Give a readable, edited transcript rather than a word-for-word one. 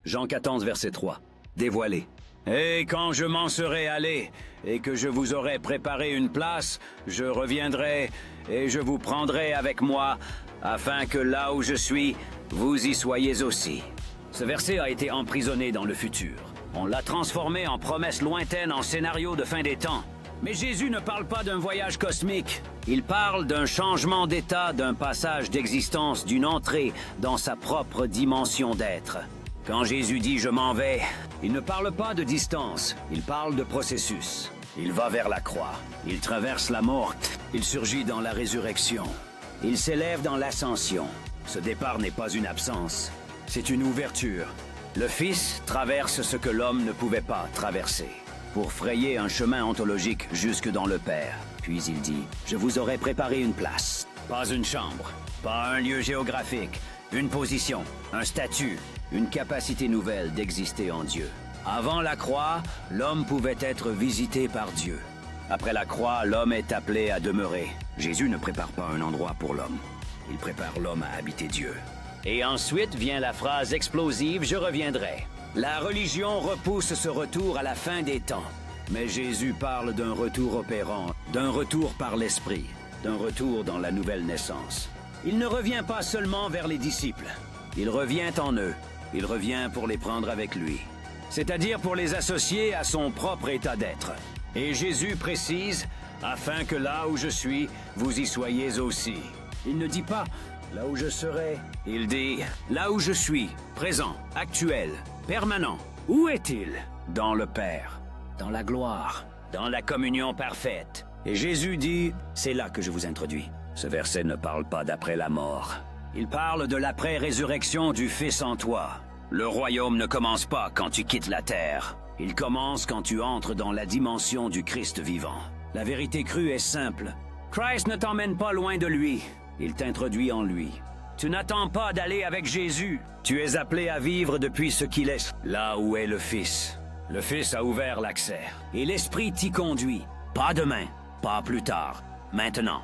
Jean 14, verset 3. Dévoilé. Et quand je m'en serai allé, et que je vous aurai préparé une place, je reviendrai, et je vous prendrai avec moi, afin que là où je suis, vous y soyez aussi. Ce verset a été emprisonné dans le futur. On l'a transformé en promesse lointaine en scénario de fin des temps. Mais Jésus ne parle pas d'un voyage cosmique. Il parle d'un changement d'état, d'un passage d'existence, d'une entrée dans sa propre dimension d'être. Quand Jésus dit « je m'en vais », il ne parle pas de distance, il parle de processus. Il va vers la croix, il traverse la mort, il surgit dans la résurrection. Il s'élève dans l'ascension. Ce départ n'est pas une absence, c'est une ouverture. Le Fils traverse ce que l'homme ne pouvait pas traverser, pour frayer un chemin ontologique jusque dans le Père. Puis il dit « je vous aurai préparé une place ». Pas une chambre, pas un lieu géographique, une position, un statut, une capacité nouvelle d'exister en Dieu. Avant la croix, l'homme pouvait être visité par Dieu. Après la croix, l'homme est appelé à demeurer. Jésus ne prépare pas un endroit pour l'homme. Il prépare l'homme à habiter Dieu. Et ensuite vient la phrase explosive « je reviendrai ». La religion repousse ce retour à la fin des temps. Mais Jésus parle d'un retour opérant, d'un retour par l'Esprit, d'un retour dans la nouvelle naissance. Il ne revient pas seulement vers les disciples. Il revient en eux. Il revient pour les prendre avec lui. C'est-à-dire pour les associer à son propre état d'être. Et Jésus précise « afin que là où je suis, vous y soyez aussi ». Il ne dit pas « là où je serai ». Il dit « là où je suis, présent, actuel, permanent. Où est-il » Dans le Père, dans la gloire, dans la communion parfaite. Et Jésus dit « c'est là que je vous introduis ». Ce verset ne parle pas d'après la mort. Il parle de l'après-résurrection du Fils en toi. Le royaume ne commence pas quand tu quittes la terre. Il commence quand tu entres dans la dimension du Christ vivant. La vérité crue est simple. Christ ne t'emmène pas loin de lui. Il t'introduit en lui. Tu n'attends pas d'aller avec Jésus. Tu es appelé à vivre depuis ce qu'il est, là où est le Fils. Le Fils a ouvert l'accès. Et l'Esprit t'y conduit. Pas demain, pas plus tard, maintenant.